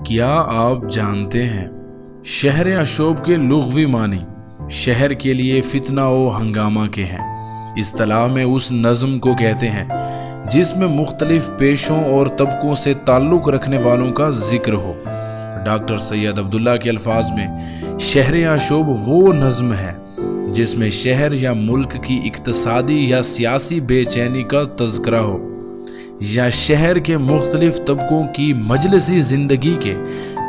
کیا آپ جانتے ہیں شہر اشوب کے لغوی معنی شہر کے لیے فتنہ و ہنگامہ کے ہیں۔ اصطلاح میں اس نظم کو کہتے ہیں جس میں مختلف پیشوں اور طبقوں سے تعلق رکھنے والوں کا ذکر ہو۔ ڈاکٹر سید عبداللہ کے الفاظ میں شہر اشوب وہ نظم ہے جس میں شہر یا ملک کی اقتصادی یا سیاسی بے چینی کا تذکرہ ہو، یا شہر کے مختلف طبقوں کی مجلسی زندگی کے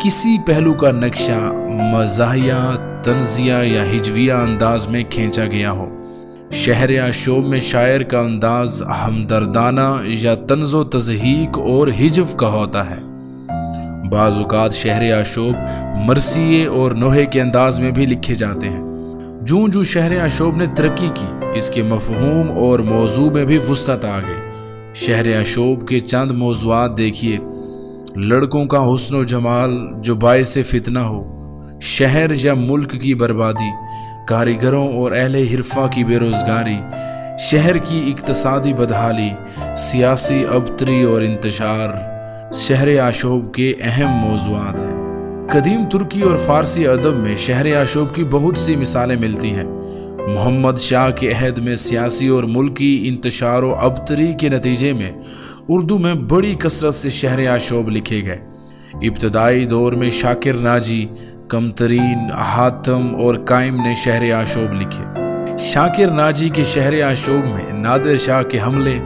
کسی پہلو کا نقشہ مزاحیہ، طنزیہ یا ہجویہ انداز میں کھینچا گیا ہو۔ شہر اشوب میں شاعر کا انداز ہمدردانہ یا طنز و تضحیک اور ہجو کا ہوتا ہے۔ بعض اوقات شہر اشوب مرثیے اور نوحے کے انداز میں بھی لکھے جاتے ہیں۔ جوں شہر اشوب نے ترقی کی، اس کے مفہوم اور موضوع میں بھی وسعت آ گئی۔ شہر اشوب کے چند موضوعات دیکھیے: لڑکوں کا حسن و جمال جو باعث فتنہ ہو، شہر یا ملک کی بربادی، کاریگروں اور اہل حرفہ کی بے روزگاری، شہر کی اقتصادی بدحالی، سیاسی ابتری اور انتشار شہر اشوب کے اہم موضوعات ہیں۔ قدیم ترکی اور فارسی ادب میں شہر اشوب کی بہت سی مثالیں ملتی ہیں۔ محمد شاہ کے عہد میں سیاسی اور ملکی انتشار و ابتری کے نتیجے میں اردو میں بڑی کثرت سے شہر اشوب لکھے گئے۔ ابتدائی دور میں شاکر ناجی، کمترین، حاتم اور قائم نے شہر اشوب لکھے۔ شاکر ناجی کے شہر اشوب میں نادر شاہ کے حملے،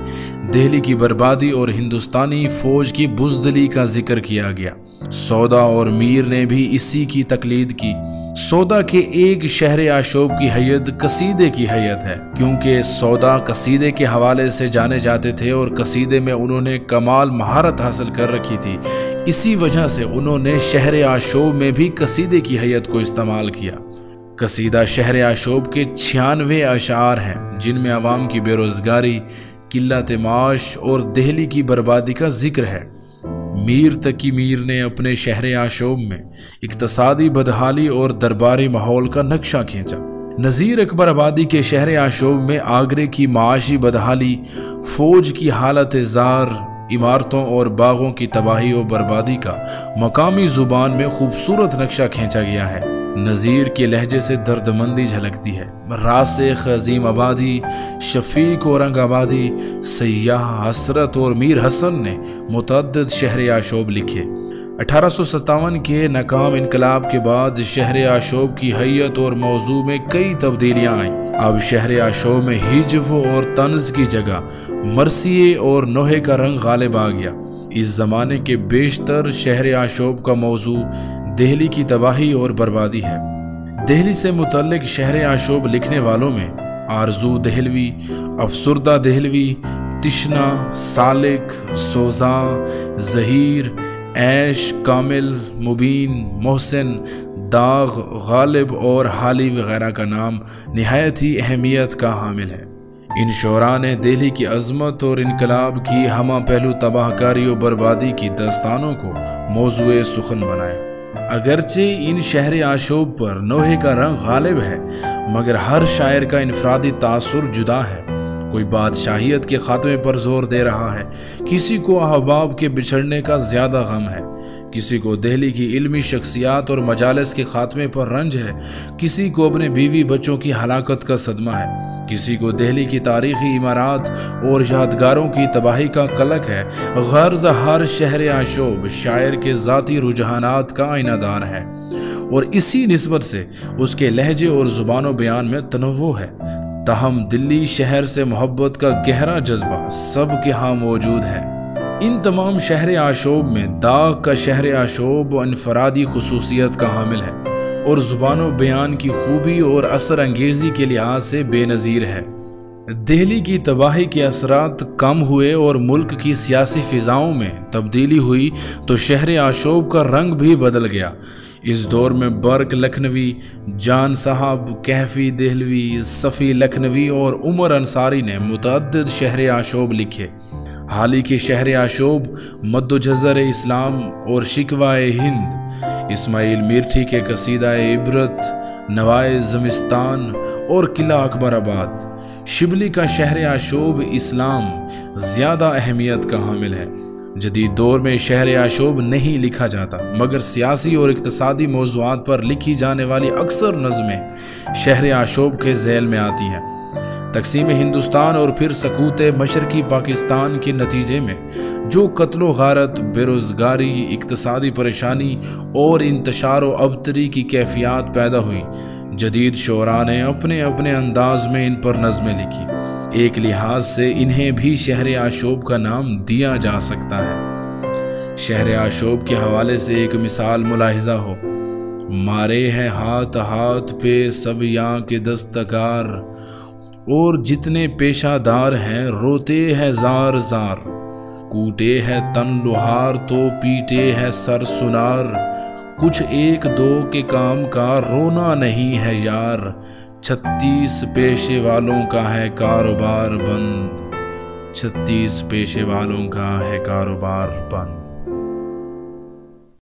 دہلی کی بربادی اور ہندوستانی فوج کی بزدلی کا ذکر کیا گیا۔ سودا اور میر نے بھی اسی کی تقلید کی۔ سودا کے ایک شہر اشوب کی حیت قصیدے کی حیت ہے، کیونکہ سودا قصیدے کے حوالے سے جانے جاتے تھے اور قصیدے میں انہوں نے کمال مہارت حاصل کر رکھی تھی۔ اسی وجہ سے انہوں نے شہر اشوب میں بھی قصیدے کی حیت کو استعمال کیا۔ قصیدہ شہر اشوب کے 96 اشعار ہیں، جن میں عوام کی بے روزگاری، قلت معاش اور دہلی کی بربادی کا ذکر ہے۔ میر تقی میر نے اپنے شہر اشوب میں اقتصادی بدحالی اور درباری ماحول کا نقشہ کھینچا۔ نذیر اکبر آبادی کے شہر اشوب میں آگرے کی معاشی بدحالی، فوج کی حالت زار، عمارتوں اور باغوں کی تباہی و بربادی کا مقامی زبان میں خوبصورت نقشہ کھینچا گیا ہے۔ نذیر کے لہجے سے دردمندی جھلکتی ہے۔ راسخ عظیم آبادی، شفیق اورنگ آبادی، سیاح حسرت اور میر حسن نے متعدد شہر اشوب لکھے۔ 1857 کے ناکام انقلاب کے بعد شہر اشوب کی حیت اور موضوع میں کئی تبدیلیاں آئیں۔ اب شہر اشوب میں ہجو اور طنز کی جگہ مرثیے اور نوحے کا رنگ غالب آ گیا۔ اس زمانے کے بیشتر شہر اشوب کا موضوع دہلی کی تباہی اور بربادی ہے۔ دہلی سے متعلق شہر اشوب لکھنے والوں میں آرزو دہلوی، افسردہ دہلوی، تشنا، سالک، سوزاں، ظہیر، عیش، کامل، مبین، محسن، داغ، غالب اور حالی وغیرہ کا نام نہایت ہی اہمیت کا حامل ہے۔ ان شعراء نے دہلی کی عظمت اور انقلاب کی ہمہ پہلو تباہ کاری و بربادی کی داستانوں کو موضوع سخن بنایا۔ اگرچہ ان شہر اشوب پر نوحے کا رنگ غالب ہے، مگر ہر شاعر کا انفرادی تاثر جدا ہے۔ کوئی بادشاہیت کے خاتمے پر زور دے رہا ہے، کسی کو احباب کے بچھڑنے کا زیادہ غم ہے، کسی کو دہلی کی علمی شخصیات اور مجالس کے خاتمے پر رنج ہے، کسی کو اپنے بیوی بچوں کی ہلاکت کا صدمہ ہے، کسی کو دہلی کی تاریخی عمارات اور یادگاروں کی تباہی کا قلق ہے۔ غرض ہر شہر اشوب شاعر کے ذاتی رجحانات کا آئینہ دار ہے، اور اسی نسبت سے اس کے لہجے اور زبان و بیان میں تنوع ہے۔ تاہم دلی شہر سے محبت کا گہرا جذبہ سب کے ہاں موجود ہے۔ ان تمام شہر اشوب میں داغ کا شہر اشوب انفرادی خصوصیت کا حامل ہے اور زبان و بیان کی خوبی اور اثر انگیزی کے لحاظ سے بے نظیر ہے۔ دہلی کی تباہی کے اثرات کم ہوئے اور ملک کی سیاسی فضاؤں میں تبدیلی ہوئی تو شہر اشوب کا رنگ بھی بدل گیا۔ اس دور میں برق لکھنوی، جان صاحب، کیفی دہلوی، صفی لکھنوی اور عمر انصاری نے متعدد شہر اشوب لکھے۔ حال ہی کے شہر اشوب مد و جزر اسلام اور شکوائے ہند، اسماعیل میرٹھی کے قصیدہ عبرت، نوائے زمستان اور قلعہ اکبر آباد۔ شبلی کا شہر اشوب اسلام زیادہ اہمیت کا حامل ہے۔ جدید دور میں شہر آشوب نہیں لکھا جاتا، مگر سیاسی اور اقتصادی موضوعات پر لکھی جانے والی اکثر نظمیں شہر آشوب کے ذیل میں آتی ہیں۔ تقسیم ہندوستان اور پھر سقوط مشرقی پاکستان کے نتیجے میں جو قتل و غارت، بے روزگاری، اقتصادی پریشانی اور انتشار و ابتری کی کیفیات پیدا ہوئی، جدید شعراء نے اپنے اپنے انداز میں ان پر نظمیں لکھی۔ ایک لحاظ سے انہیں بھی شہر آشوب کا نام دیا جا سکتا ہے۔ شہر آشوب کے حوالے سے ایک مثال ملاحظہ ہو: مارے ہیں ہاتھ ہاتھ پہ سب یاں کے دستکار، اور جتنے پیشہ دار ہیں روتے ہیں زار زار، کوٹے ہے تن لوہار تو پیٹے ہے سر سنار، کچھ ایک دو کے کام کا رونا نہیں ہے یار، 36 پیشے والوں کا ہے کاروبار بند، 36 پیشے والوں کا ہے کاروبار بند۔